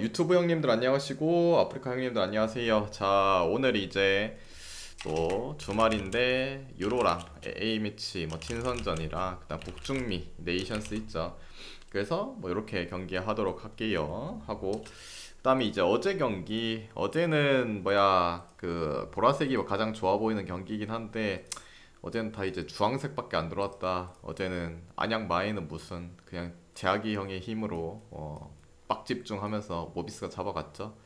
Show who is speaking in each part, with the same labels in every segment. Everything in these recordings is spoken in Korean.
Speaker 1: 유튜브 형님들 안녕하시고 아프리카 형님들 안녕하세요. 자, 오늘 이제 또 주말인데 유로랑 A매치 뭐 친선전이랑 그다음 북중미 네이션스 있죠. 그래서 뭐 이렇게 경기 하도록 할게요. 하고 그다음에 이제 어제 경기 어제는 뭐야 그 보라색이 뭐 가장 좋아 보이는 경기이긴 한데 어제는 다 이제 주황색밖에 안 들어왔다. 어제는 안양 마이는 무슨 그냥 제아기 형의 힘으로 빡 집중하면서 모비스가 잡아갔죠.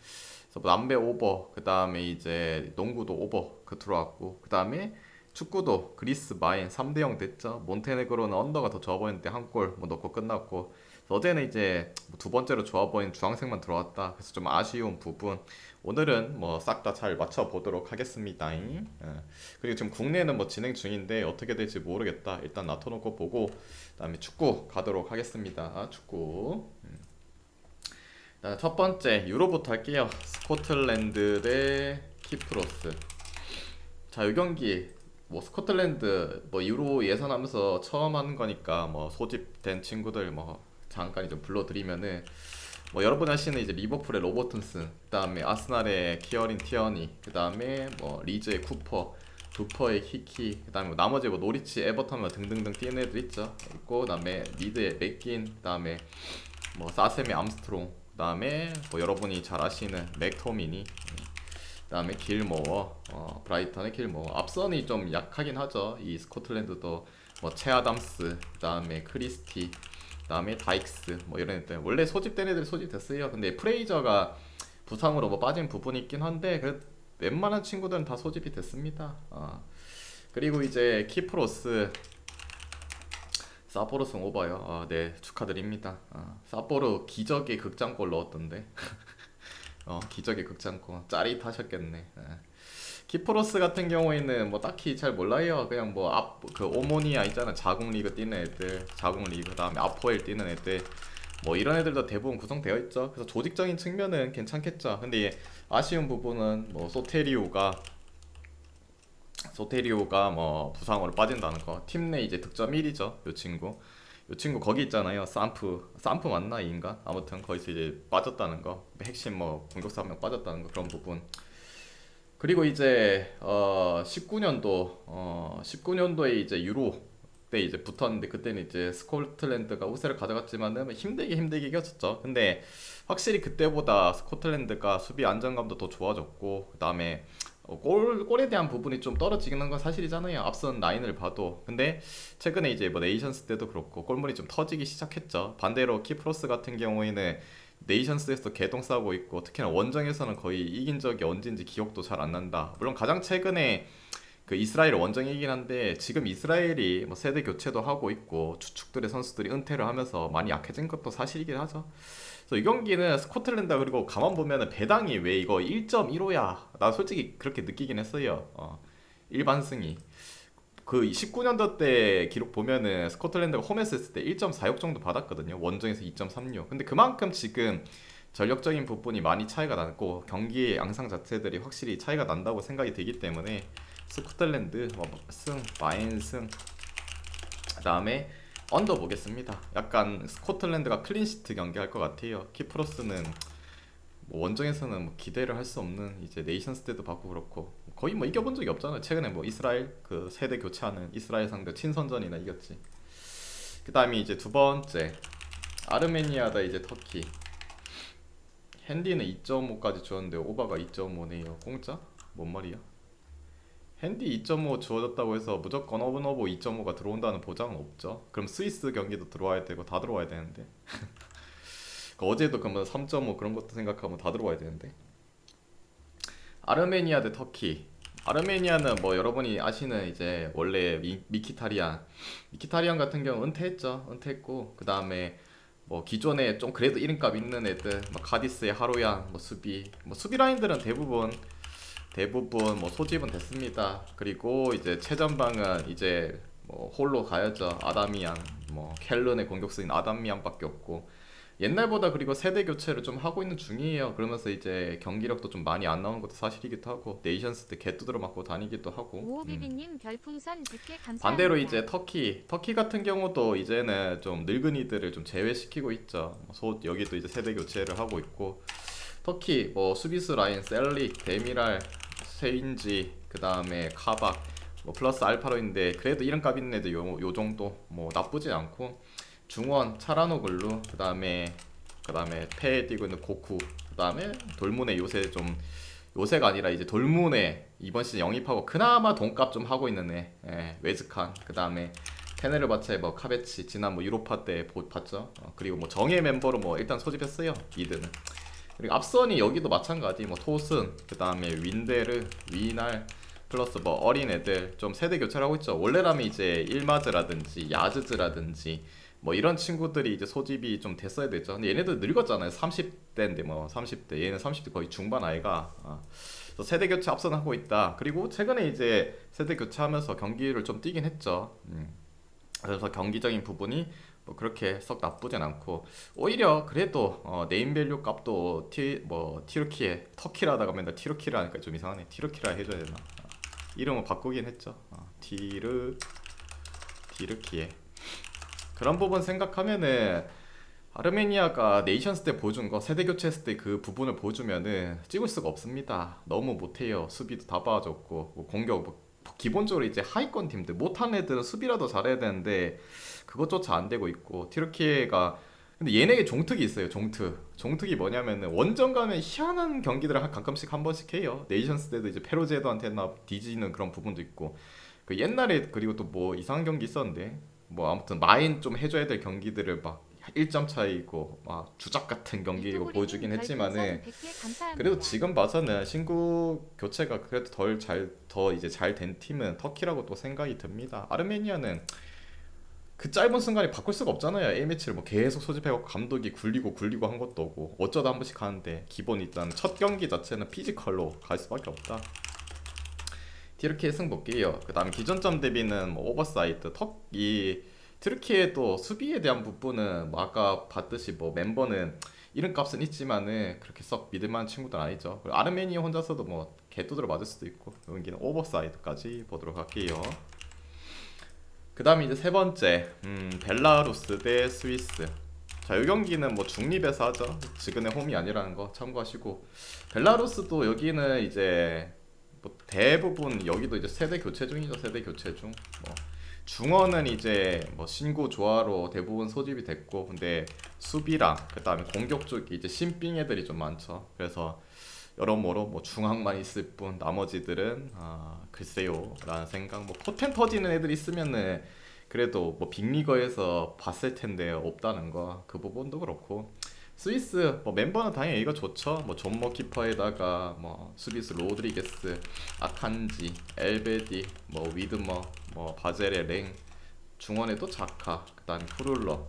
Speaker 1: 그래서 뭐 남배 오버, 그 다음에 이제 농구도 오버 그 들어왔고, 그 다음에 축구도 그리스 마인 3대 0 됐죠. 몬테네그로는 언더가 더 좋아 보이는데 한 골 뭐 넣고 끝났고. 그래서 어제는 이제 두 번째로 좋아 보이는 주황색만 들어왔다. 그래서 좀 아쉬운 부분. 오늘은 뭐 싹 다 잘 맞춰 보도록 하겠습니다. 그리고 지금 국내는 뭐 진행 중인데 어떻게 될지 모르겠다. 일단 놔둬놓고 보고 그다음에 축구 가도록 하겠습니다. 축구. 첫 번째 유로부터 할게요. 스코틀랜드 대 키프로스. 자, 이 경기 뭐 스코틀랜드 뭐 유로 예선하면서 처음 하는 거니까 뭐 소집된 친구들 뭐 잠깐 좀 불러드리면은 뭐 여러분 아시는 이제 리버풀의 로버튼슨, 그다음에 아스날의 키어린 티어니, 그다음에 뭐 리즈의 쿠퍼, 부퍼의 히키, 그다음에 뭐 나머지 뭐 노리치, 에버턴 뭐 등등등 뛰는 애들 있고, 그다음에 미드의 맥긴, 그다음에 뭐 사셈의 암스트롱, 그다음에 뭐 여러분이 잘 아시는 맥토미니, 그다음에 길모어, 브라이턴의 길모어. 앞선이 좀 약하긴 하죠. 이 스코틀랜드도 뭐 체아담스, 그다음에 크리스티, 그다음에 다익스 뭐 이런 애들 원래 소집된 애들 소집됐어요. 근데 프레이저가 부상으로 뭐 빠진 부분이 있긴 한데 그 웬만한 친구들은 다 소집이 됐습니다. 그리고 이제 키프로스 사포로 승 오버요. 네, 축하드립니다. 사포로 기적의 극장골 넣었던데. 기적의 극장골 짜릿하셨겠네. 키프로스 같은 경우에는 뭐 딱히 잘 몰라요. 그냥 뭐 앞 그 오모니아 있잖아. 자국 리그 뛰는 애들, 자국 리그 그다음에 아포엘 뛰는 애들, 뭐 이런 애들도 대부분 구성되어 있죠. 그래서 조직적인 측면은 괜찮겠죠. 근데 아쉬운 부분은 뭐 소테리오가 뭐 부상으로 빠진다는 거. 팀 내 이제 득점 1위죠. 요 친구 거기 있잖아요. 산프 맞나 이 인간? 아무튼 거기서 이제 빠졌다는 거. 핵심 뭐 공격수 한 명 빠졌다는 거, 그런 부분. 그리고 이제 19년도 19년도에 이제 유로 때 이제 붙었는데 그때는 이제 스코틀랜드가 우세를 가져갔지만은 힘들게 이겼었죠. 근데 확실히 그때보다 스코틀랜드가 수비 안정감도 더 좋아졌고, 그다음에 골에 대한 부분이 좀 떨어지는 건 사실이잖아요. 앞선 라인을 봐도. 근데 최근에 이제 뭐 네이션스 때도 그렇고 골문이 좀 터지기 시작했죠. 반대로 키프로스 같은 경우에는 네이션스에서 개똥 싸고 있고, 특히나 원정에서는 거의 이긴 적이 언젠지 기억도 잘 안 난다. 물론 가장 최근에 그 이스라엘 원정이긴 한데 지금 이스라엘이 뭐 세대 교체도 하고 있고 주축들의 선수들이 은퇴를 하면서 많이 약해진 것도 사실이긴 하죠. 그래서 이 경기는 스코틀랜드, 그리고 가만 보면은 배당이 왜 이거 1.15야? 나 솔직히 그렇게 느끼긴 했어요. 일반승이. 그 19년도 때 기록 보면은 스코틀랜드가 홈에서 했을 때 1.46 정도 받았거든요. 원정에서 2.36. 근데 그만큼 지금 전력적인 부분이 많이 차이가 나고 경기의 양상 자체들이 확실히 차이가 난다고 생각이 되기 때문에 스코틀랜드 뭐 승, 마인 승, 그다음에 언더 보겠습니다. 약간 스코틀랜드가 클린시트 경기 할 것 같아요. 키프로스는 뭐 원정에서는 뭐 기대를 할 수 없는 이제 네이션스 때도 받고 그렇고 거의 뭐 이겨본 적이 없잖아요. 최근에 뭐 이스라엘 그 세대 교체하는 이스라엘 상대 친선전이나 이겼지. 그 다음에 이제 두 번째 아르메니아다 이제 터키. 핸디는 2.5까지 주었는데 오바가 2.5네요. 공짜? 뭔 말이야? 핸디 2.5 주어졌다고 해서 무조건 어브너브 2.5가 들어온다는 보장은 없죠. 그럼 스위스 경기도 들어와야 되고 다 들어와야 되는데. 그 어제도 그러면 3.5 그런 것도 생각하면 다 들어와야 되는데. 아르메니아 대 터키. 아르메니아는 뭐 여러분이 아시는 이제 원래 미키타리안 같은 경우 은퇴했죠. 은퇴했고 그 다음에 뭐 기존에 좀 그래도 이름값 있는 애들 뭐 카디스의 하루양 뭐 수비 라인들은 대부분 뭐 소집은 됐습니다. 그리고 이제 최전방은 이제 뭐 홀로 가야죠. 아담미안, 뭐 켈른의 공격수인 아담미안밖에 없고, 옛날보다 그리고 세대 교체를 좀 하고 있는 중이에요. 그러면서 이제 경기력도 좀 많이 안 나오는 것도 사실이기도 하고 네이션스 때 개두드러 맞고 다니기도 하고.
Speaker 2: 오비비님 별풍선 100개
Speaker 1: 반대로
Speaker 2: 감사합니다.
Speaker 1: 이제 터키 같은 경우도 이제는 좀 늙은이들을 좀 제외시키고 있죠. 여기도 이제 세대 교체를 하고 있고 터키 뭐 수비수 라인 셀릭, 데미랄, 세인지 그 다음에 카박 뭐 플러스 알파로인데 그래도 이름값 있는 애들 요 정도 뭐 나쁘지 않고 중원 차라노글루 그 다음에 패에 뛰고 있는 고쿠 그 다음에 돌문에 요새가 아니라 이제 돌문에 이번 시즌 영입하고 그나마 돈값 좀 하고 있는 애 웨즈칸 그 다음에 테네르바체 뭐 카베치 지난 뭐 유로파 때 봤죠. 그리고 뭐 정예 멤버로 뭐 일단 소집했어요 이드는. 그리고 앞선이 여기도 마찬가지 뭐 토슨 그 다음에 윈데르 위날 플러스 뭐 어린 애들 좀 세대 교체를 하고 있죠. 원래라면 이제 일마즈라든지 야즈즈라든지 뭐 이런 친구들이 이제 소집이 좀 됐어야 되죠. 근데 얘네들 늙었잖아요. 30대인데 뭐 30대 얘는 30대 거의 중반 아이가 그래서 세대 교체 앞선하고 있다. 그리고 최근에 이제 세대 교체하면서 경기를 좀 뛰긴 했죠. 그래서 경기적인 부분이 뭐 그렇게 썩 나쁘진 않고 오히려 그래도 네임밸류 값도 티르키에 터키라다가 맨날 티르키라 하니까 좀 이상하네. 티르키라 해줘야 되나? 이름을 바꾸긴 했죠. 티르키에 그런 부분 생각하면은 아르메니아가 네이션스 때 보여준 거 세대 교체했을 때 그 부분을 보여주면은 찍을 수가 없습니다. 너무 못해요. 수비도 다 봐줬고 뭐 공격 뭐 기본적으로 이제 하위권 팀들 못한 애들은 수비라도 잘해야 되는데 그것조차 안 되고 있고 티르키예가 근데 얘네에 종특이 있어요. 종특이 뭐냐면은 원정 가면 희한한 경기들을 가끔씩 한 번씩 해요. 네이션스 때도 이제 페로제도한테나 뒤지는 그런 부분도 있고 그 옛날에 그리고 또 뭐 이상한 경기 있었는데 뭐 아무튼 마인 좀 해줘야 될 경기들을 막 1점 차이고 막 주작 같은 경기고
Speaker 2: 유튜브리님
Speaker 1: 보여주긴
Speaker 2: 별풍선
Speaker 1: 했지만은
Speaker 2: 100개
Speaker 1: 그래도
Speaker 2: 감사합니다.
Speaker 1: 지금 봐서는 신구 교체가 그래도 더 이제 잘 된 팀은 터키라고 또 생각이 듭니다. 아르메니아는 그 짧은 순간에 바꿀 수가 없잖아요. A매치를 뭐 계속 소집해갖고 감독이 굴리고 한 것도 없고 어쩌다 한 번씩 하는데 기본 일단 첫 경기 자체는 피지컬로 갈 수밖에 없다. 티르키예 승복이에요. 그 다음 기존점 대비는 뭐 오버사이드 턱이 트르키에도 수비에 대한 부분은 뭐 아까 봤듯이 뭐 멤버는 이름값은 있지만은 그렇게 썩 믿을만한 친구들 아니죠. 그리고 아르메니아 혼자서도 뭐 개두드러 맞을 수도 있고 여기는 오버사이드까지 보도록 할게요. 그 다음에 이제 세 번째 벨라루스 대 스위스. 자, 이 경기는 뭐 중립에서 하죠. 지금의 홈이 아니라는 거 참고하시고 벨라루스도 여기는 이제 뭐 대부분 여기도 이제 세대 교체 중이죠. 세대 교체 중. 뭐 중원은 이제 뭐 신구 조화로 대부분 소집이 됐고 근데 수비랑 그다음에 공격 쪽이 이제 신빙 애들이 좀 많죠. 그래서 여러모로 뭐 중앙만 있을 뿐 나머지들은 글쎄요 라는 생각. 뭐 포텐 터지는 애들 있으면은 그래도 뭐 빅리거에서 봤을 텐데 없다는 거 그 부분도 그렇고 스위스 뭐 멤버는 당연히 이거 좋죠. 뭐 존머 키퍼에다가 뭐 수비수 로드리게스, 아칸지, 엘베디, 뭐 위드머, 뭐 바젤의 랭, 중원에도 자카, 그다음에 프룰러,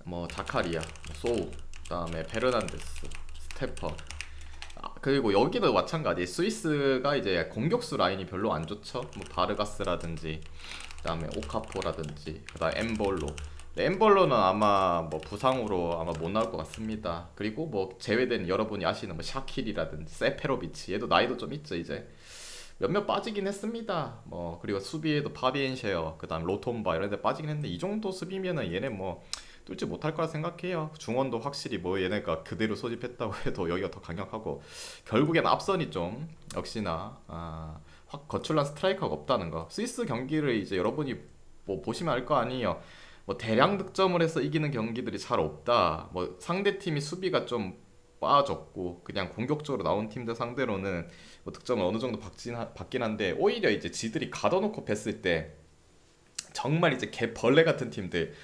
Speaker 1: 뭐 자카리아, 뭐 소우, 그다음에 베르난데스, 스테퍼. 그리고 여기도 마찬가지. 스위스가 이제 공격수 라인이 별로 안 좋죠. 뭐 바르가스라든지, 그다음에 오카포라든지, 그다음 엠볼로. 네, 엠볼로는 아마 뭐 부상으로 아마 못 나올 것 같습니다. 그리고 뭐 제외된 여러분이 아시는 뭐 샤킬이라든지 세페로비치 얘도 나이도 좀 있죠 이제. 몇몇 빠지긴 했습니다. 뭐 그리고 수비에도 파비엔셰어, 그다음 로톰바 이런 데 빠지긴 했는데 이 정도 수비면은 얘네 뭐 뚫지 못할 거라 생각해요. 중원도 확실히 뭐 얘네가 그대로 소집했다고 해도 여기가 더 강력하고 결국엔 앞선이 좀 역시나 확 거출난 스트라이커가 없다는 거. 스위스 경기를 이제 여러분이 뭐 보시면 알 거 아니에요. 뭐 대량 득점을 해서 이기는 경기들이 잘 없다. 뭐 상대 팀이 수비가 좀 빠졌고 그냥 공격적으로 나온 팀들 상대로는 뭐 득점을 어느 정도 받긴 한데 오히려 이제 지들이 가둬놓고 뺐을 때 정말 이제 개 벌레 같은 팀들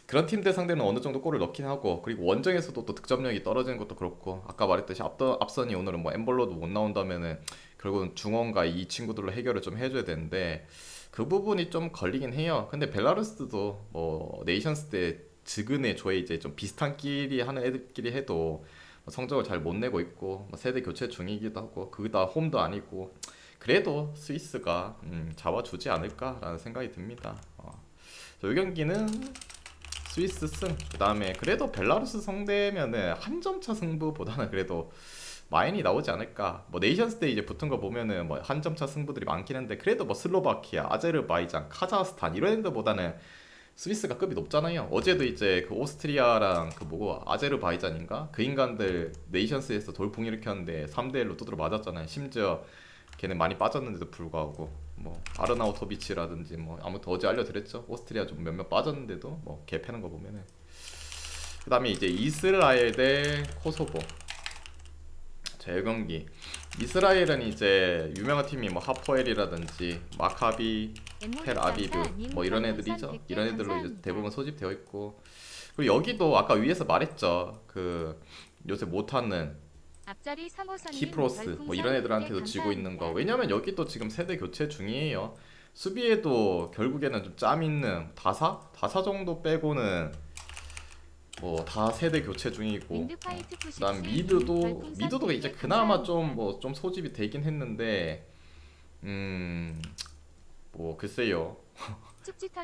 Speaker 1: 그런 팀들 상대는 어느 정도 골을 넣긴 하고 그리고 원정에서도 또 득점력이 떨어지는 것도 그렇고 아까 말했듯이 앞선이 오늘은 뭐 엠벌로도 못 나온다면은 결국은 중원과 이 친구들로 해결을 좀 해줘야 되는데 그 부분이 좀 걸리긴 해요. 근데 벨라루스도 뭐 네이션스 때 지근의 조에 이제 좀 비슷한 끼리 하는 애들끼리 해도 뭐 성적을 잘 못 내고 있고 뭐 세대 교체 중이기도 하고 그다 홈도 아니고 그래도 스위스가 잡아주지 않을까라는 생각이 듭니다. 이 경기는 스위스 승. 그다음에 그래도 벨라루스 상대면은 한 점 차 승부보다는 그래도 마인이 나오지 않을까. 뭐 네이션스 때 이제 붙은 거 보면은 뭐 한 점 차 승부들이 많긴 한데 그래도 뭐 슬로바키아, 아제르바이잔, 카자흐스탄 이런 애들보다는 스위스가 급이 높잖아요. 어제도 이제 그 오스트리아랑 그 뭐고 아제르바이잔인가 그 인간들 네이션스에서 돌풍 일으켰는데 3대1로 두드려 맞았잖아요. 심지어 걔네 많이 빠졌는데도 불구하고 뭐 아르나우토비치라든지 뭐 아무튼 어제 알려드렸죠. 오스트리아 좀 몇몇 빠졌는데도 뭐 개패는 거 보면은. 그다음에 이제 이스라엘 대 코소보. 자, 이 경기 이스라엘은 이제 유명한 팀이 뭐 하포엘이라든지 마카비, 텔 아비브 뭐 이런 애들이죠. 이런 애들로 이제 대부분 소집되어 있고, 그리고 여기도 아까 위에서 말했죠. 그 요새 못하는
Speaker 2: 앞자리 3호선님
Speaker 1: 키프로스 뭐 이런 애들한테도 지고 있는 거. 왜냐면 여기도 지금 세대 교체 중이에요. 수비에도 결국에는 좀 짬 있는 다사 정도 빼고는 뭐 다 세대 교체 중이고, 그다음 미드도 이제 그나마 좀 뭐 좀 소집이 되긴 했는데 뭐 글쎄요.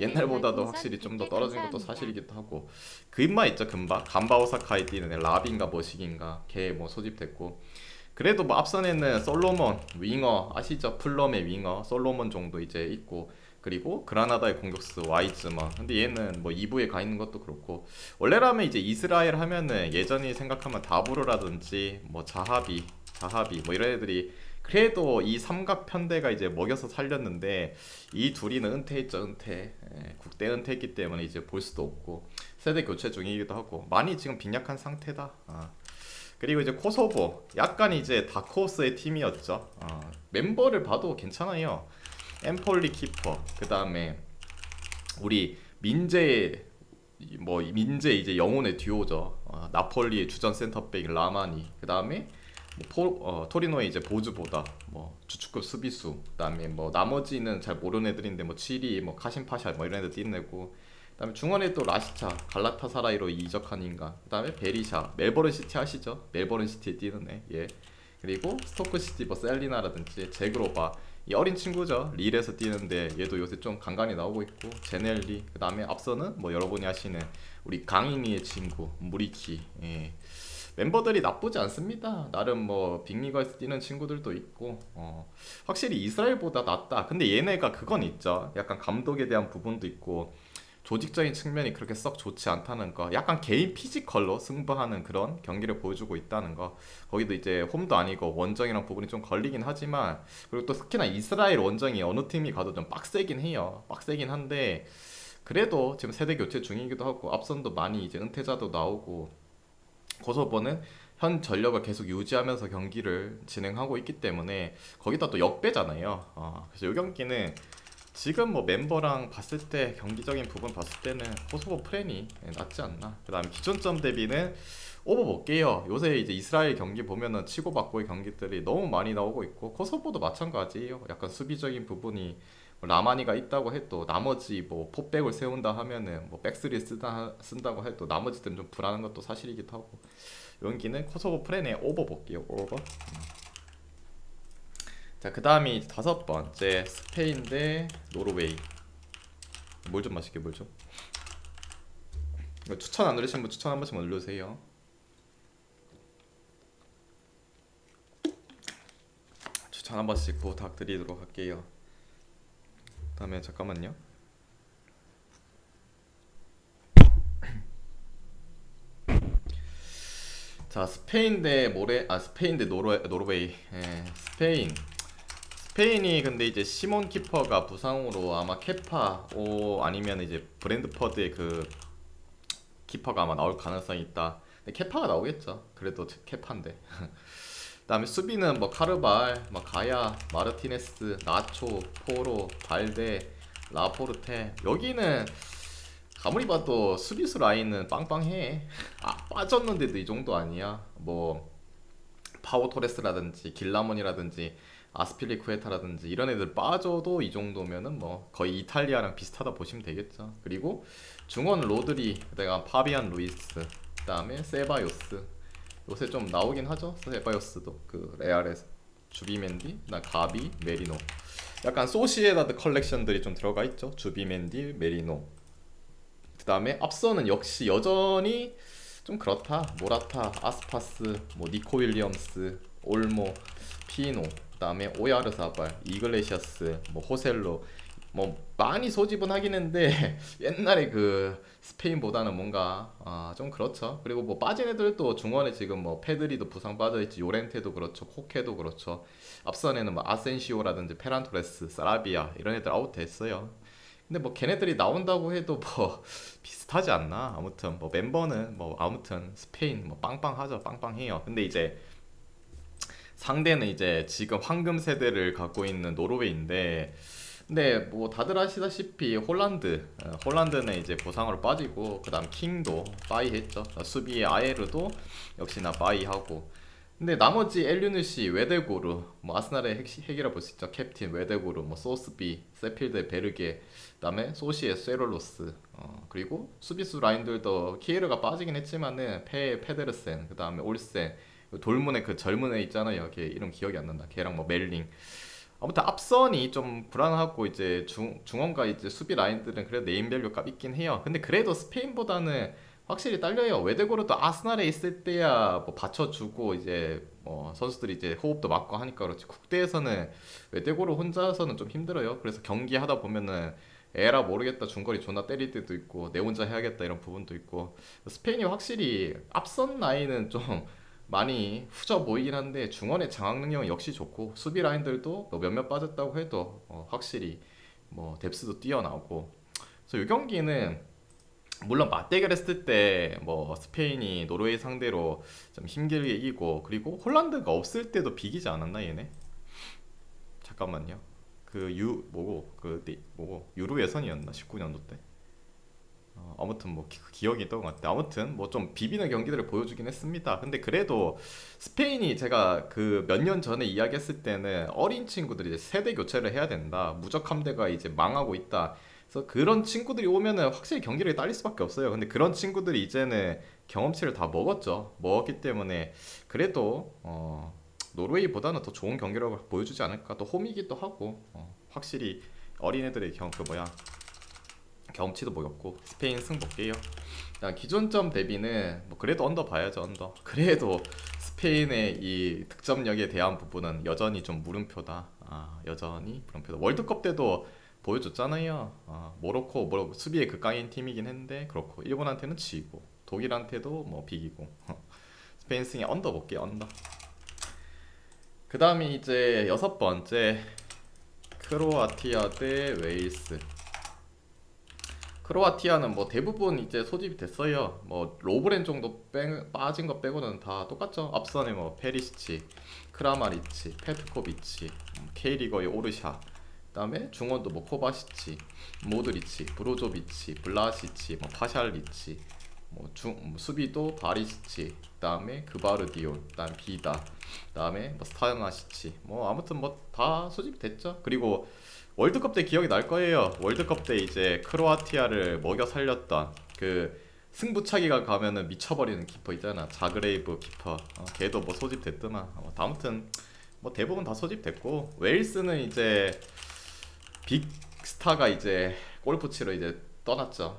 Speaker 1: 옛날보다도 확실히 좀 더 떨어진 것도 사실이기도 하고, 금바 있죠. 간바 오사카에 뛰는 애 라빈가 머시긴가 걔 뭐 소집됐고, 그래도 뭐 앞선에는 솔로몬 윙어 아시죠? 플럼의 윙어 솔로몬 정도 이제 있고, 그리고 그라나다의 공격수 와이즈먼. 근데 얘는 뭐 2부에 가 있는 것도 그렇고, 원래라면 이제 이스라엘 하면은 예전에 생각하면 다부르라든지 뭐 자하비 뭐 이런 애들이 그래도 이 삼각 편대가 이제 먹여서 살렸는데, 이 둘이는 은퇴했죠. 국대 은퇴했기 때문에 이제 볼 수도 없고 세대 교체 중이기도 하고 많이 지금 빈약한 상태다. 그리고 이제 코소보 약간 이제 다크호스의 팀이었죠. 멤버를 봐도 괜찮아요. 엠폴리 키퍼, 그 다음에 우리 민재 이제 영혼의 듀오죠. 나폴리의 주전 센터백 라마니, 그 다음에 토리노의 이제 보즈보다 뭐 주축급 수비수, 그다음에 뭐 나머지는 잘 모르는 애들인데 뭐 치리, 뭐 카신파샤 뭐 이런 애들 뛰내고, 그다음에 중원에 또 라시차 갈라타사라이로 이적한 인간, 그다음에 베리샤 멜버른 시티 아시죠? 멜버른 시티에 뛰는 애. 예. 그리고 스토크 시티 뭐 셀리나라든지 제그로바 이 어린 친구죠. 릴에서 뛰는데 얘도 요새 좀 간간히 나오고 있고, 제넬리, 그다음에 앞서는 뭐 여러분이 아시는 우리 강인이의 친구 무리키. 예. 멤버들이 나쁘지 않습니다. 나름 뭐 빅리거에서 뛰는 친구들도 있고, 확실히 이스라엘보다 낫다. 근데 얘네가 그건 있죠. 약간 감독에 대한 부분도 있고 조직적인 측면이 그렇게 썩 좋지 않다는 거. 약간 개인 피지컬로 승부하는 그런 경기를 보여주고 있다는 거. 거기도 이제 홈도 아니고 원정이랑 부분이 좀 걸리긴 하지만, 그리고 또 특히나 이스라엘 원정이 어느 팀이 가도 좀 빡세긴 해요. 빡세긴 한데 그래도 지금 세대 교체 중이기도 하고 앞선도 많이 이제 은퇴자도 나오고, 코소보는 현 전력을 계속 유지하면서 경기를 진행하고 있기 때문에 거기다 또 역배잖아요. 그래서 이 경기는 지금 뭐 멤버랑 봤을 때 경기적인 부분 봤을 때는 코소보 프렌이 낫지 않나. 그 다음에 기존점 대비는 오버 볼게요. 요새 이제 이스라엘 경기 보면은 치고받고의 경기들이 너무 많이 나오고 있고, 코소보도 마찬가지예요. 약간 수비적인 부분이 뭐 라마니가 있다고 해도 나머지 뭐 포백을 세운다 하면은 뭐 백스리 쓴다고 해도 나머지들은 좀 불안한 것도 사실이기도 하고, 여기는 코소보 프렌의 오버 볼게요. 오버. 자, 그 다음이 다섯 번째 스페인 대 노르웨이. 물 좀 마실게. 물 좀. 추천 안 누르신 분 추천 한 번씩만 눌러주세요. 추천 한 번씩 부탁드리도록 할게요. 다음에 잠깐만요. 자, 스페인 대 노르웨이. 스페인이 근데 이제 시몬 키퍼가 부상으로 아마 케파 아니면 이제 브랜드퍼드의 그 키퍼가 아마 나올 가능성이 있다. 근데 케파가 나오겠죠. 그래도 케파인데. 그다음에 수비는 뭐 카르발, 뭐 가야, 마르티네스, 나초, 포로, 발데, 라포르테. 여기는 아무리 봐도 수비수 라인은 빵빵해. 빠졌는데도 이 정도 아니야. 뭐 파오 토레스라든지 길라몬이라든지 아스필리쿠에타라든지 이런 애들 빠져도 이 정도면은 뭐 거의 이탈리아랑 비슷하다 보시면 되겠죠. 그리고 중원 로드리, 내가 파비안 루이스, 그다음에 세바요스. 요새 좀 나오긴 하죠. 세바요스도 그 레알에서. 주비멘디, 나 가비, 메리노. 약간 소시에다드 컬렉션들이 좀 들어가 있죠. 주비멘디, 메리노. 그다음에 앞서는 역시 여전히 좀 그렇다. 모라타, 아스파스, 뭐 니코 윌리엄스, 올모, 피노, 그다음에 오야르사발, 이글레시아스, 뭐 호셀로, 뭐 많이 소집은 하긴 했는데 옛날에 그 스페인보다는 뭔가 좀 그렇죠. 그리고 뭐 빠진 애들도 중원에 지금 뭐 페드리도 부상 빠져있지, 요렌테도 그렇죠, 코케도 그렇죠. 앞선에는 뭐 아센시오라든지 페란토레스, 사라비아 이런 애들 아웃됐어요. 근데 뭐 걔네들이 나온다고 해도 뭐 비슷하지 않나? 아무튼 뭐 멤버는 뭐 아무튼 스페인 뭐 빵빵하죠. 빵빵해요. 근데 이제 상대는 이제 지금 황금 세대를 갖고 있는 노르웨이인데, 근데 뭐 다들 아시다시피 홀란드는 이제 부상으로 빠지고, 그다음 킹도 빠이했죠. 수비의 아예르도 역시나 빠이하고. 근데 나머지 엘류누시, 웨데고르, 뭐 아스날의 핵이라 볼 수 있죠. 캡틴 웨데고르, 뭐 소스비, 세필드 베르게, 그다음에 소시의 쇠롤로스, 그리고 수비수 라인들도 키에르가 빠지긴 했지만은 페데르센, 그다음에 올센, 돌문에 그 젊은 애 있잖아요. 걔 이름 기억이 안 난다. 걔랑 뭐 멜링. 아무튼 앞선이 좀 불안하고, 이제 중원과 이제 수비 라인들은 그래도 네임밸류가 있긴 해요. 근데 그래도 스페인보다는 확실히 딸려요. 외대고로도 아스날에 있을 때야 뭐 받쳐주고 이제 뭐 선수들이 이제 호흡도 맞고 하니까 그렇지, 국대에서는 외대고로 혼자서는 좀 힘들어요. 그래서 경기 하다 보면은 에라 모르겠다, 중거리 존나 때릴 때도 있고 내 혼자 해야겠다 이런 부분도 있고. 스페인이 확실히 앞선 라인은 좀 많이 후져 보이긴 한데 중원의 장악 능력은 역시 좋고, 수비 라인들도 뭐 몇몇 빠졌다고 해도 확실히 뭐 뎁스도 뛰어나고. 그래서 이 경기는 물론 맞대결 했을 때 뭐 스페인이 노르웨이 상대로 좀 힘들게 이기고, 그리고 홀란드가 없을 때도 비기지 않았나 얘네? 잠깐만요. 그 유 뭐고 뭐고 유로 예선이었나 19년도 때. 아무튼 뭐 기억이 있던 것 같아. 아무튼 뭐 좀 비비는 경기들을 보여주긴 했습니다. 근데 그래도 스페인이, 제가 그 몇 년 전에 이야기했을 때는 어린 친구들이 이제 세대 교체를 해야 된다, 무적 함대가 이제 망하고 있다, 그래서 그런 친구들이 오면은 확실히 경기력이 딸릴 수밖에 없어요. 근데 그런 친구들이 이제는 경험치를 다 먹었죠. 먹었기 때문에 그래도 노르웨이보다는 더 좋은 경기력을 보여주지 않을까. 또 홈이기도 하고 확실히 어린애들의 그 뭐야, 경험치도 보였고 스페인 승복이에요. 기존점 대비는 뭐 그래도 언더 봐야죠. 언더. 그래도 스페인의 이 득점력에 대한 부분은 여전히 좀 물음표다. 여전히 물음표다. 월드컵 때도 보여줬잖아요. 모로코 수비에 극강인 팀이긴 했는데 그렇고, 일본한테는 지고 독일한테도 뭐 비기고. 스페인 승에 언더 볼게요. 언더. 그 다음에 이제 여섯 번째, 크로아티아 대 웨일스. 크로아티아는 뭐 대부분 이제 소집이 됐어요. 뭐 로브렌 정도 빠진 거 빼고는 다 똑같죠. 앞선에 뭐 페리시치, 크라마리치, 페트코비치, 케이리거의 오르샤, 그다음에 중원도 뭐 코바시치, 모드리치, 브로조비치, 블라시치, 뭐 파샬리치, 뭐 수비도 바리시치, 그다음에 그바르디올, 그다음 비다, 그다음에 뭐 스타나시치, 뭐 아무튼 뭐 다 소집이 됐죠. 그리고 월드컵 때 기억이 날 거예요. 월드컵 때 이제 크로아티아를 먹여 살렸던 그 승부차기가 가면은 미쳐버리는 키퍼 있잖아. 자그레이브 키퍼. 걔도 뭐 소집됐더만. 아무튼 뭐 대부분 다 소집됐고, 웨일스는 이제 빅스타가 이제 골프 치러 이제 떠났죠.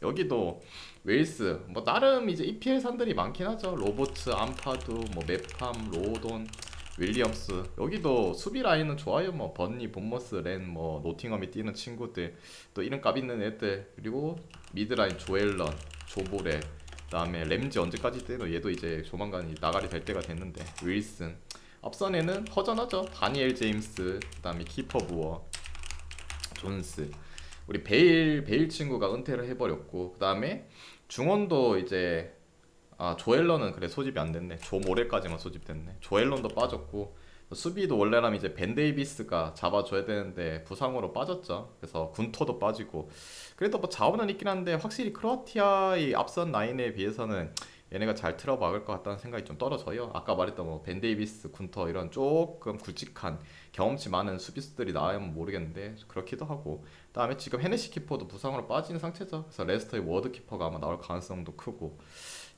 Speaker 1: 여기도 웨일스 뭐 나름 이제 EPL 산들이 많긴 하죠. 로버츠, 암파두, 뭐 메팜, 로돈, 윌리엄스. 여기도 수비 라인은 좋아요. 뭐 번니, 본머스, 렌, 뭐 노팅엄에 뛰는 친구들, 또 이름값 있는 애들. 그리고 미드라인 조엘런, 조보레, 그다음에 램지 언제까지 뛰노? 얘도 이제 조만간 나가리 될 때가 됐는데. 윌슨. 앞선에는 허전하죠. 다니엘 제임스, 그다음에 키퍼 부어, 존스. 우리 베일 친구가 은퇴를 해버렸고, 그다음에 중원도 이제 조엘런은 그래 소집이 안 됐네. 조모레까지만 소집됐네. 조엘런도 빠졌고, 수비도 원래라면 이제 벤 데이비스가 잡아줘야 되는데 부상으로 빠졌죠. 그래서 군토도 빠지고. 그래도 뭐 자원은 있긴 한데 확실히 크로아티아의 앞선 라인에 비해서는 얘네가 잘 틀어막을 것 같다는 생각이 좀 떨어져요. 아까 말했던 뭐 벤 데이비스, 군터 이런 조금 굵직한 경험치 많은 수비수들이 나오면 모르겠는데 그렇기도 하고. 그다음에 지금 헤네시 키퍼도 부상으로 빠진 상태죠. 그래서 레스터의 워드 키퍼가 아마 나올 가능성도 크고,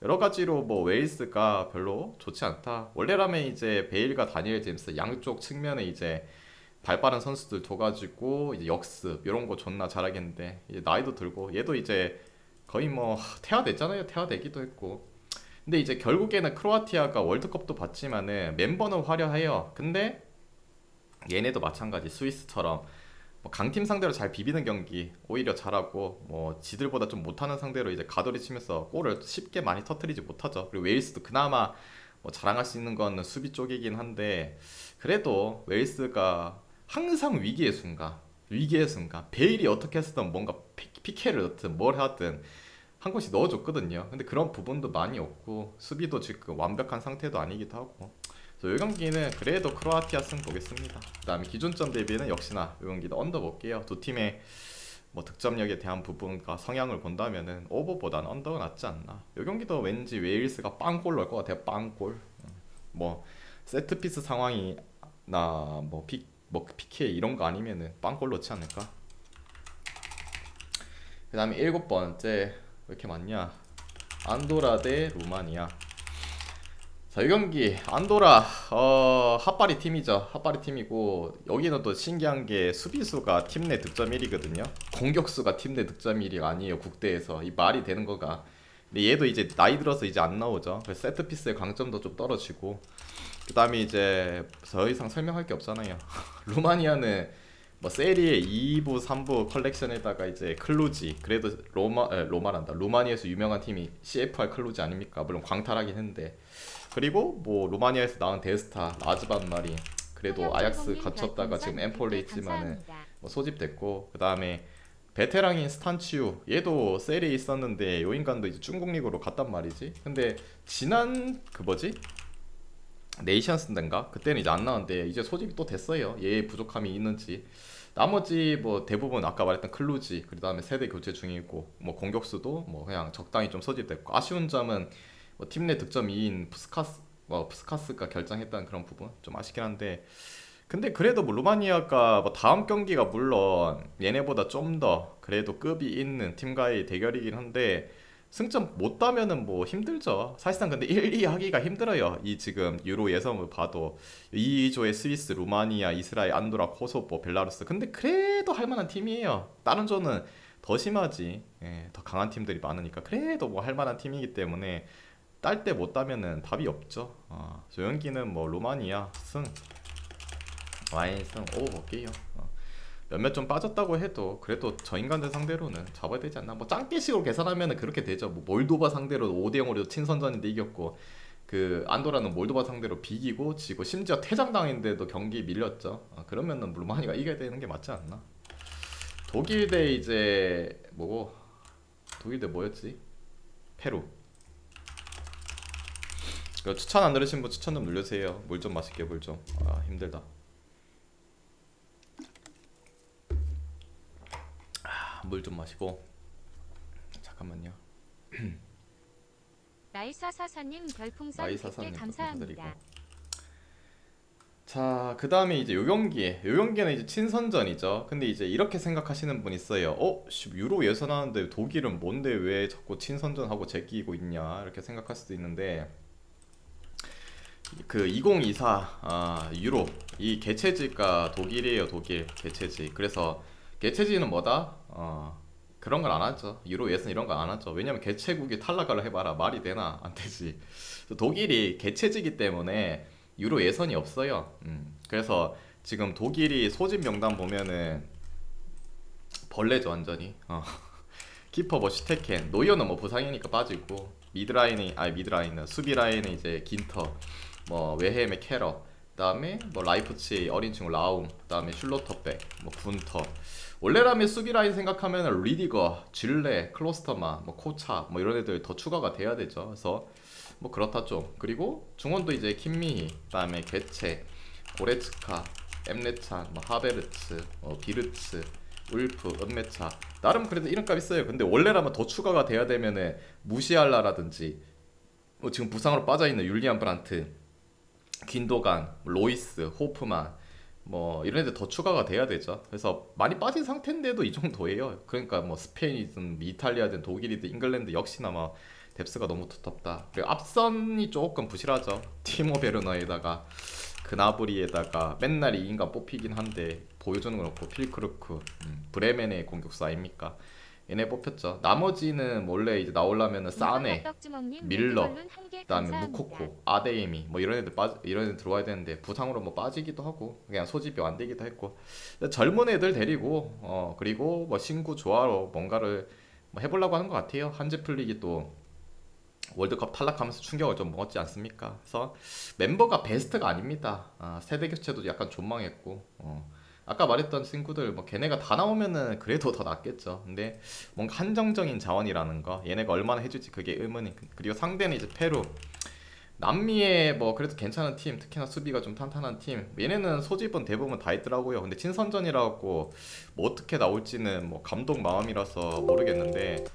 Speaker 1: 여러 가지로 뭐 웨일스가 별로 좋지 않다. 원래라면 이제 베일과 다니엘 제임스 양쪽 측면에 이제 발 빠른 선수들 둬가지고 이제 역습 이런 거 존나 잘하겠는데, 이제 나이도 들고 얘도 이제 거의 뭐 퇴화됐잖아요. 퇴화되기도 했고. 근데 이제 결국에는 크로아티아가 월드컵도 봤지만은 멤버는 화려해요. 근데 얘네도 마찬가지 스위스처럼 뭐 강팀 상대로 잘 비비는 경기 오히려 잘하고 뭐 지들보다 좀 못하는 상대로 이제 가도리 치면서 골을 쉽게 많이 터트리지 못하죠. 그리고 웨일스도 그나마 뭐 자랑할 수 있는 건 수비 쪽이긴 한데 그래도 웨일스가 항상 위기의 순간 베일이 어떻게 했든 뭔가 피케를 넣든 뭘 하든 한 골씩 넣어줬거든요. 근데 그런 부분도 많이 없고 수비도 지금 완벽한 상태도 아니기도 하고 그래서 이 경기는 그래도 크로아티아 승 보겠습니다. 그 다음에 기준점 대비는 역시나 이 경기도 언더 볼게요. 두 팀의 뭐 득점력에 대한 부분과 성향을 본다면은 오버보다는 언더가 낫지 않나. 이 경기도 왠지 웨일스가 빵골 넣을 것 같아요. 빵골. 뭐 세트피스 상황이 나뭐 PK 이런 거 아니면은 빵골 넣지 않을까. 그 다음에 일곱 번째 왜 이렇게 많냐? 안도라 대 루마니아. 자, 이 경기 안도라 핫바리 팀이죠. 핫바리 팀이고 여기는 또 신기한 게 수비수가 팀 내 득점 1위거든요. 공격수가 팀 내 득점 1위가 아니에요. 국대에서 이 말이 되는 거가. 근데 얘도 이제 나이 들어서 이제 안 나오죠. 그래서 세트피스의 강점도 좀 떨어지고 그 다음에 이제 더 이상 설명할 게 없잖아요. 루마니아는 뭐 세리에 2부, 3부 컬렉션에다가 이제 클루지 그래도 로마란다. 루마니아에서 유명한 팀이 CFR 클루지 아닙니까? 물론 광탈하긴 했는데 그리고 뭐 루마니아에서 나온 데스타, 라즈반 마리 그래도 아약스 갇혔다가 지금 엠폴에 있지만은 뭐 소집됐고 그 다음에 베테랑인 스탄치우 얘도 세리에 있었는데 요 인간도 이제 중국 리그로 갔단 말이지. 근데 지난 그 뭐지? 네이션스인가? 그때는 이제 안 나왔는데 이제 소집이 또 됐어요. 얘의 부족함이 있는지. 나머지 뭐 대부분 아까 말했던 클루지 그 다음에 세대 교체 중이고 뭐 공격수도 뭐 그냥 적당히 좀 소집됐고 아쉬운 점은 뭐 팀 내 득점 2인 푸스카스가 결정했다는 그런 부분 좀 아쉽긴 한데 근데 그래도 뭐 루마니아가 뭐 다음 경기가 물론 얘네보다 좀 더 그래도 급이 있는 팀과의 대결이긴 한데 승점 못 따면은 뭐 힘들죠. 사실상 근데 1, 2 하기가 힘들어요. 이 지금 유로 예선을 봐도 2조의 스위스, 루마니아, 이스라엘, 안도라, 코소보, 벨라루스. 근데 그래도 할 만한 팀이에요. 다른 조는 더 심하지. 예, 더 강한 팀들이 많으니까 그래도 뭐 할 만한 팀이기 때문에 딸 때 못 따면은 답이 없죠. 조연기는 뭐 루마니아 승, 와인 승, 오 볼게요. 몇몇 좀 빠졌다고 해도 그래도 저 인간들 상대로는 잡아야 되지 않나. 뭐 짱깨식으로 계산하면 그렇게 되죠. 뭐 몰도바 상대로 5대0으로 친선전인데 이겼고 그 안도라는 몰도바 상대로 비기고 지고 심지어 퇴장당했는데도 경기 밀렸죠. 그러면은 루마니아가 이겨야 되는 게 맞지 않나. 독일 대 이제 뭐고 독일 대 뭐였지? 페루. 추천 안 들으신 분 추천 좀 눌러주세요. 물 좀 마실게요. 물 좀. 힘들다. 물 좀 마시고 잠깐만요.
Speaker 2: 나이사사사님 별풍선 100개
Speaker 1: 나이사사님
Speaker 2: 감사합니다.
Speaker 1: 자, 그 다음에 이제 요 경기는 이제 친선전이죠. 근데 이제 이렇게 생각하시는 분 있어요. 유로 예선하는데 독일은 뭔데 왜 자꾸 친선전하고 제끼고 있냐 이렇게 생각할 수도 있는데 그 2024 유로 이 개최지가 독일이에요. 독일 개최지. 그래서 개최지는 뭐다? 그런 걸 안 하죠. 유로 예선 이런 거 안 하죠. 왜냐면 개최국이 탈락을 해봐라 말이 되나? 안 되지. 독일이 개최지기 때문에 유로 예선이 없어요. 그래서 지금 독일이 소집 명단 보면은 벌레죠 완전히. 키퍼 뭐 슈테켄, 노이어는 뭐 부상이니까 빠지고 미드라인은 수비 라인은 이제 긴터, 뭐 외헤메 캐러, 그다음에 뭐 라이프치 어린 친구 라움, 그다음에 슐로터백, 뭐 군터. 원래라면 수비 라인 생각하면 리디거, 질레, 클로스터만, 뭐 코차, 뭐 이런 애들 더 추가가 돼야 되죠. 그래서 뭐 그렇다 좀. 그리고 중원도 이제 킴미히, 그다음에 게체, 고레츠카, 엠레찬, 뭐 하베르츠, 비르츠, 울프, 은메차. 나름 그래도 이름값 있어요. 근데 원래라면 더 추가가 돼야 되면은 무시알라라든지 뭐 지금 부상으로 빠져있는 율리안 브란트, 긴도간, 로이스, 호프만 뭐 이런 애들 더 추가가 돼야 되죠. 그래서 많이 빠진 상태인데도 이 정도예요. 그러니까 뭐 스페인이든 이탈리아든 독일이든 잉글랜드 역시나 뭐 뎁스가 너무 두텁다. 그리고 앞선이 조금 부실하죠. 티모 베르너에다가 그나브리에다가 맨날 이 인간 뽑히긴 한데 보여주는 건 없고 필크루크, 브레멘의 공격수 아닙니까? 얘네 뽑혔죠. 나머지는 원래 이제 나오려면은 사네,
Speaker 2: 떡주먹님
Speaker 1: 밀러,
Speaker 2: 레드벌룬 한개
Speaker 1: 그다음에
Speaker 2: 감사합니다.
Speaker 1: 무코코, 아데이미 뭐 이런 애들 들어와야 되는데 부상으로 뭐 빠지기도 하고 그냥 소집이 안 되기도 했고. 근데 젊은 애들 데리고 그리고 뭐 신구 조화로 뭔가를 뭐 해보려고 하는 것 같아요. 한지 플릭이 또 월드컵 탈락하면서 충격을 좀 먹었지 않습니까? 그래서 멤버가 베스트가 아닙니다. 세대 교체도 약간 존망했고, 아까 말했던 친구들 뭐 걔네가 다 나오면은 그래도 더 낫겠죠. 근데 뭔가 한정적인 자원이라는 거, 얘네가 얼마나 해줄지 그게 의문이. 그리고 상대는 이제 페루, 남미의 뭐 그래도 괜찮은 팀, 특히나 수비가 좀 탄탄한 팀. 얘네는 소집은 대부분 다 있더라고요. 근데 친선전이라고 뭐 어떻게 나올지는 뭐 감독 마음이라서 모르겠는데.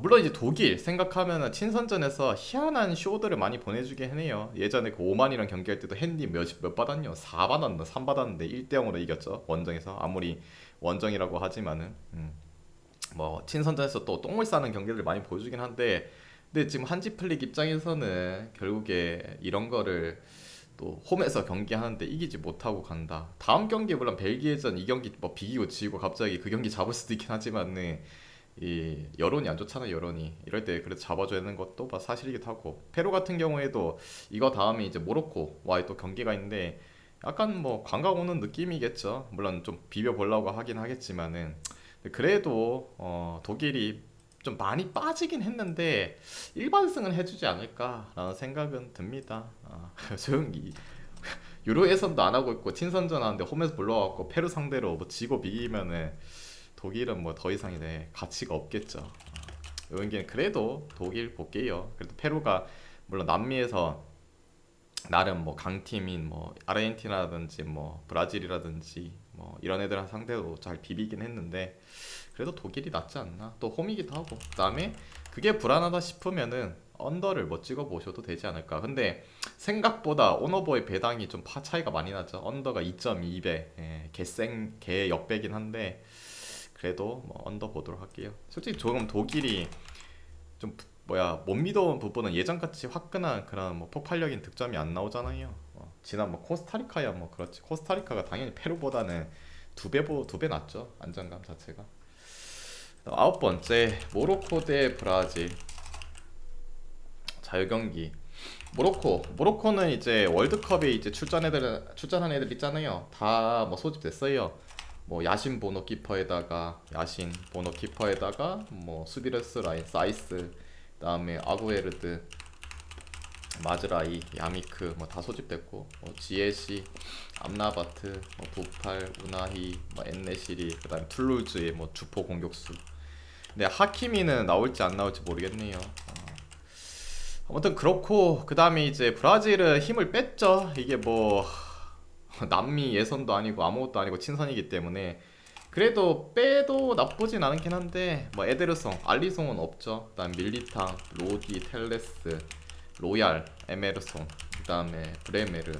Speaker 1: 물론 이제 독일 생각하면은 친선전에서 희한한 쇼들을 많이 보내주게 해네요. 예전에 그 오만이랑 경기할 때도 핸디 몇 받았냐? 4 받았나? 3 받았는데 1대 0으로 이겼죠. 원정에서. 아무리 원정이라고 하지만은 뭐 친선전에서 또 똥을 싸는 경기를 많이 보여주긴 한데, 근데 지금 한지플릭 입장에서는 결국에 이런 거를 또 홈에서 경기하는데 이기지 못하고 간다. 다음 경기 물론 벨기에전 이 경기 뭐 비기고 지고 갑자기 그 경기 잡을 수도 있긴 하지만은 이 여론이 안 좋잖아. 여론이 이럴 때 그래도 잡아줘야 되는 것도 뭐 사실이기도 하고, 페루 같은 경우에도 이거 다음에 이제 모로코와의 또 경기가 있는데 약간 뭐 관광 오는 느낌이겠죠. 물론 좀 비벼 보려고 하긴 하겠지만은 그래도 독일이 좀 많이 빠지긴 했는데 일반승은 해주지 않을까라는 생각은 듭니다. 조용히 유로 예선도 안 하고 있고 친선전 하는데 홈에서 불러갖고 페루 상대로 뭐 지고 비기면은 독일은 뭐 더 이상 이제 가치가 없겠죠. 여기는 그래도 독일 볼게요. 그래도 페루가 물론 남미에서 나름 뭐 강팀인 뭐 아르헨티나라든지 뭐 브라질이라든지 뭐 이런 애들 상대로 잘 비비긴 했는데 그래도 독일이 낫지 않나. 또 홈이기도 하고. 그다음에 그게 불안하다 싶으면은 언더를 뭐 찍어 보셔도 되지 않을까. 근데 생각보다 오너버의 배당이 좀 차이가 많이 나죠. 언더가 2.2배, 개 역배긴 한데 그래도 뭐 언더 보도록 할게요. 솔직히 조금 독일이 좀 뭐야 못 믿어온 부분은 예전같이 화끈한 그런 뭐 폭발적인 득점이 안 나오잖아요. 지난 뭐 코스타리카야 뭐 그렇지. 코스타리카가 당연히 페루보다는 두 배 낫죠. 안정감 자체가. 아홉 번째 모로코 대 브라질 자유 경기. 모로코는 이제 월드컵에 이제 출전한 애들 있잖아요. 다 뭐 소집됐어요. 뭐 야신 보노 키퍼에다가 뭐 수비레스 라인 사이스, 그다음에 아구에르드, 마즈라이, 야미크 뭐 다 소집됐고, 뭐 지에시, 암라바트, 뭐 부팔, 우나히, 뭐 엔네시리, 그다음에 툴루즈의 뭐 주포 공격수. 근데 하키미는 나올지 안 나올지 모르겠네요. 아무튼 그렇고, 그다음에 이제 브라질은 힘을 뺐죠. 이게 뭐 남미 예선도 아니고 아무것도 아니고 친선이기 때문에 그래도 빼도 나쁘진 않긴 한데 뭐 에데르송, 알리송은 없죠. 그다음 밀리탕, 로디, 텔레스, 로얄, 에메르송, 그다음에 브레메르,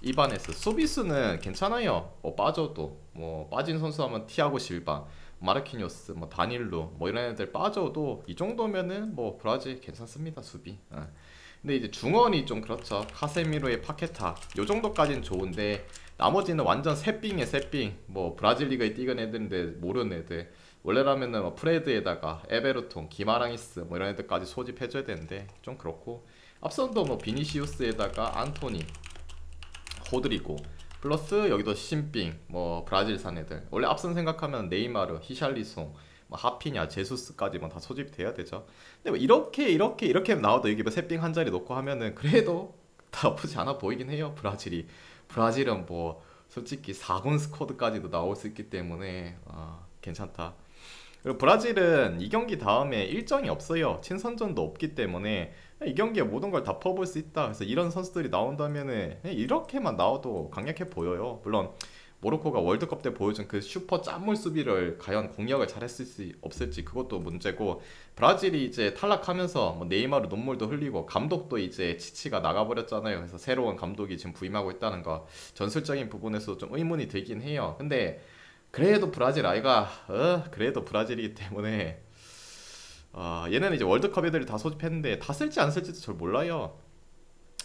Speaker 1: 이바네스. 수비수는 괜찮아요. 뭐 빠져도 뭐 빠진 선수 하면 티아고 실바, 마르키뇨스, 뭐 다닐루 뭐 이런 애들 빠져도 이 정도면은 뭐 브라질 괜찮습니다. 수비. 근데 이제 중원이 좀 그렇죠. 카세미로의 파케타 요 정도까지는 좋은데 나머지는 완전 새삥. 뭐 브라질 리그에 뛰는 애들인데 모르는 애들. 원래라면은 뭐 프레드에다가 에베르톤, 기마랑이스 뭐 이런 애들까지 소집해줘야 되는데 좀 그렇고, 앞선도 뭐 비니시우스에다가 안토니, 호드리고 플러스 여기도 신빙 뭐 브라질산 애들. 원래 앞선 생각하면 네이마르, 히샬리송, 뭐 하피냐, 제수스까지만 다 소집돼야 되죠. 근데 뭐 이렇게 나와도 이게 뭐 새삥 한 자리 놓고 하면은 그래도 나쁘지 않아 보이긴 해요. 브라질은 뭐 솔직히 4군 스쿼드까지도 나올 수 있기 때문에 괜찮다. 그리고 브라질은 이 경기 다음에 일정이 없어요. 친선전도 없기 때문에 이 경기에 모든 걸 다 퍼볼 수 있다. 그래서 이런 선수들이 나온다면은 그냥 이렇게만 나와도 강력해 보여요. 물론 모로코가 월드컵 때 보여준 그 슈퍼 짠물 수비를 과연 공략을 잘했을지 없을지 그것도 문제고, 브라질이 이제 탈락하면서 뭐 네이마르 눈물도 흘리고 감독도 이제 치치가 나가버렸잖아요. 그래서 새로운 감독이 지금 부임하고 있다는 거 전술적인 부분에서 좀 의문이 들긴 해요. 근데 그래도 브라질 아이가 그래도 브라질이기 때문에 얘네는 이제 월드컵 애들이 다 소집했는데 다 쓸지 안 쓸지도 잘 몰라요.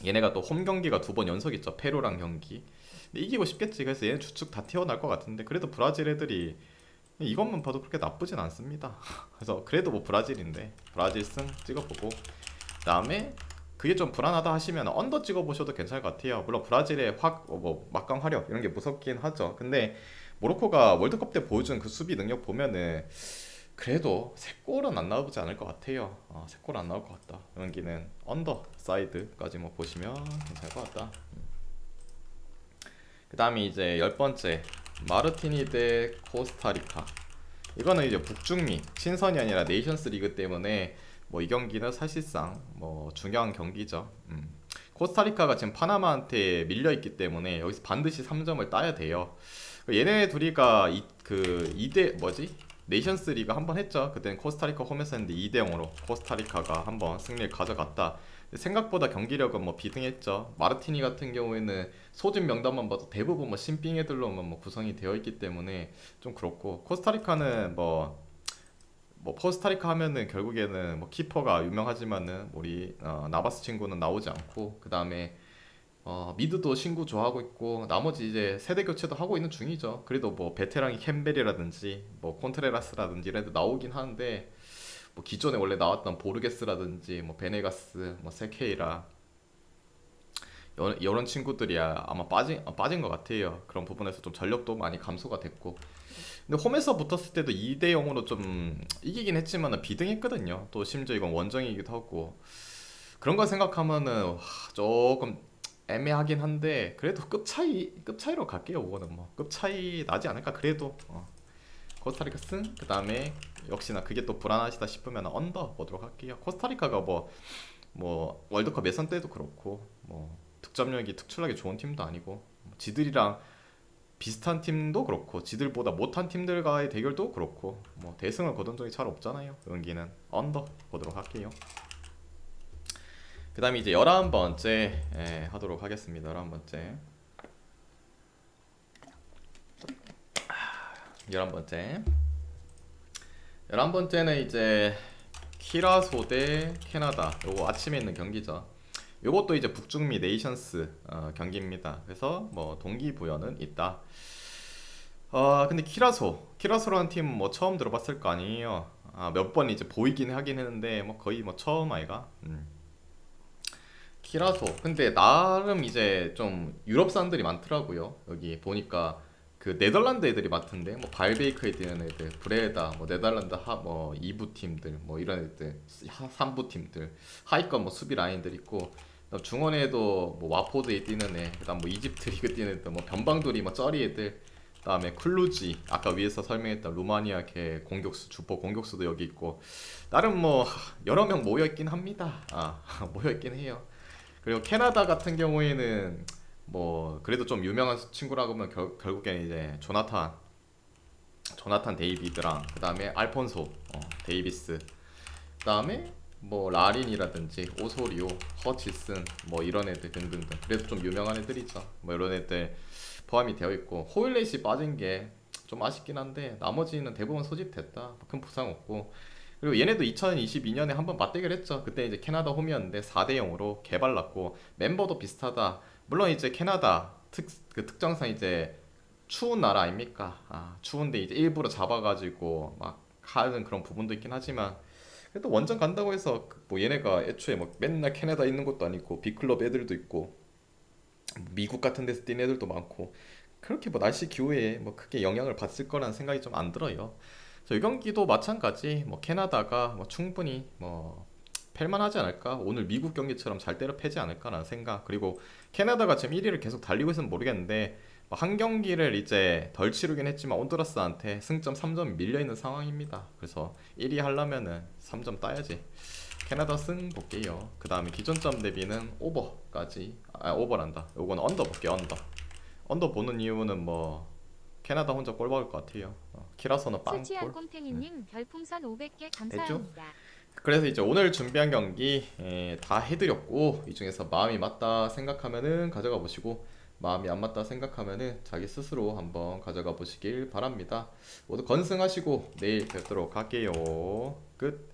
Speaker 1: 얘네가 또 홈 경기가 2번 연속 있죠. 페루랑 경기. 근데 이기고 싶겠지. 그래서 얘네 주축 다 태어날 것 같은데 그래도 브라질 애들이 이것만 봐도 그렇게 나쁘진 않습니다. 그래서 그래도 뭐 브라질인데 브라질 승 찍어보고, 그다음에 그게 좀 불안하다 하시면 언더 찍어보셔도 괜찮을 것 같아요. 물론 브라질의 뭐 막강 화력 이런 게 무섭긴 하죠. 근데 모로코가 월드컵 때 보여준 그 수비 능력 보면은 그래도 3골은 안 나오지 않을 것 같아요. 3골 안 나올 것 같다. 여기는 언더 사이드까지 뭐 보시면 괜찮을 것 같다. 그 다음에 이제 10번째 마르티니 대 코스타리카. 이거는 이제 북중미 친선이 아니라 네이션스 리그 때문에 뭐 이 경기는 사실상 뭐 중요한 경기죠. 코스타리카가 지금 파나마한테 밀려있기 때문에 여기서 반드시 3점을 따야 돼요. 얘네 둘이가 그 2대 뭐지? 네이션스 리그 한번 했죠. 그때는 코스타리카 홈에서 했는데 2대 0으로 코스타리카가 한번 승리를 가져갔다. 생각보다 경기력은 뭐 비등했죠. 마르티니 같은 경우에는 소집 명단만 봐도 대부분 뭐 신兵 애들로만 뭐 구성이 되어 있기 때문에 좀 그렇고, 코스타리카는 뭐 코스타리카 하면은 결국에는 뭐 키퍼가 유명하지만은 우리 나바스 친구는 나오지 않고, 그 다음에 미드도 신구 좋아하고 있고, 나머지 이제 세대 교체도 하고 있는 중이죠. 그래도 뭐 베테랑이 캠벨이라든지 뭐 콘트레라스라든지 이런 애들 나오긴 하는데, 뭐 기존에 원래 나왔던 보르게스라든지 뭐 베네가스, 뭐 세케이라 이런 친구들이야 아마 빠진 것 같아요. 그런 부분에서 좀 전력도 많이 감소가 됐고, 근데 홈에서 붙었을 때도 2대 0으로 좀 이기긴 했지만 비등했거든요. 또 심지어 이건 원정이기도 하고, 그런 거 생각하면은 조금 애매하긴 한데, 그래도 급 차이로 갈게요. 그거는 뭐 급 차이 나지 않을까. 그래도 코스타리카 승. 그 다음에 역시나 그게 또 불안하시다 싶으면 언더 보도록 할게요. 코스타리카가 뭐 월드컵 예선 때도 그렇고 뭐 득점력이 특출나게 좋은 팀도 아니고, 지들이랑 비슷한 팀도 그렇고 지들보다 못한 팀들과의 대결도 그렇고 뭐 대승을 거둔 적이 잘 없잖아요. 여기는 언더 보도록 할게요. 그 다음에 이제 11번째 하도록 하겠습니다. 11번째 11번째는 이제 키라소 대 캐나다. 요거 아침에 있는 경기죠. 요것도 이제 북중미 네이션스 경기입니다. 그래서 뭐 동기부여는 있다. 근데 키라소라는 팀 뭐 처음 들어봤을 거 아니에요. 몇 번 이제 보이긴 하긴 했는데 뭐 거의 뭐 처음 아이가. 키라소. 근데 나름 이제 좀 유럽 사람들이 많더라고요. 여기 보니까 그 네덜란드 애들이 많던데, 뭐 발베이크에 뛰는 애들, 브레다, 뭐 네덜란드 뭐 2부 팀들, 뭐 이런 애들, 3부 팀들, 하위권 뭐 수비 라인들 있고, 그다음 중원에도 뭐 와포드에 뛰는 애, 그다음 뭐 이집트 리그 뛰는 애들, 뭐 변방돌이 뭐 쩌리 애들, 그다음에 클루지, 아까 위에서 설명했던 루마니아 걔 공격수, 주포 공격수도 여기 있고, 나름 뭐 여러 명 모여 있긴 합니다. 모여 있긴 해요. 그리고 캐나다 같은 경우에는 뭐 그래도 좀 유명한 친구라고 하면 결국엔 이제 조나탄 데이비드랑, 그 다음에 알폰소 데이비스, 그 다음에 뭐 라린이라든지 오소리오, 허치슨, 뭐 이런 애들 등등등, 그래도 좀 유명한 애들이죠. 뭐 이런 애들 포함이 되어 있고, 호일렛이 빠진 게 좀 아쉽긴 한데 나머지는 대부분 소집됐다. 큰 부상 없고, 그리고 얘네도 2022년에 한번 맞대결했죠. 그때 이제 캐나다 홈이었는데 4대 0으로 개발났고, 멤버도 비슷하다. 물론 이제 캐나다 그 특정상 이제 추운 나라 아닙니까? 추운데 이제 일부러 잡아가지고 막 하는 그런 부분도 있긴 하지만, 그래도 원정 간다고 해서 뭐 얘네가 애초에 뭐 맨날 캐나다 있는 것도 아니고 빅클럽 애들도 있고 미국 같은 데서 뛴 애들도 많고, 그렇게 뭐 날씨 기후에 뭐 크게 영향을 받을 거라는 생각이 좀 안 들어요. 그래서 이 경기도 마찬가지 뭐 캐나다가 뭐 충분히 뭐 팰만하지 않을까, 오늘 미국 경기처럼 잘 때려 패지 않을까라는 생각. 그리고 캐나다가 지금 1위를 계속 달리고 있으면 모르겠는데 뭐한 경기를 이제 덜 치르긴 했지만 온두라스한테 승점 3점 밀려있는 상황입니다. 그래서 1위 하려면은 3점 따야지. 캐나다 승 볼게요. 그 다음에 기존점 대비는 오버까지, 오버란다. 요건 언더 볼게요. 언더 보는 이유는 뭐 캐나다 혼자 골 먹을 것 같아요. 키라소는
Speaker 2: 수치한
Speaker 1: 빵골
Speaker 2: 꼼탱이님 별풍선 500개
Speaker 1: 했죠.
Speaker 2: 감사합니다.
Speaker 1: 그래서 이제 오늘 준비한 경기 다 해드렸고, 이 중에서 마음이 맞다 생각하면은 가져가 보시고, 마음이 안 맞다 생각하면은 자기 스스로 한번 가져가 보시길 바랍니다. 모두 건승하시고 내일 뵙도록 할게요. 끝.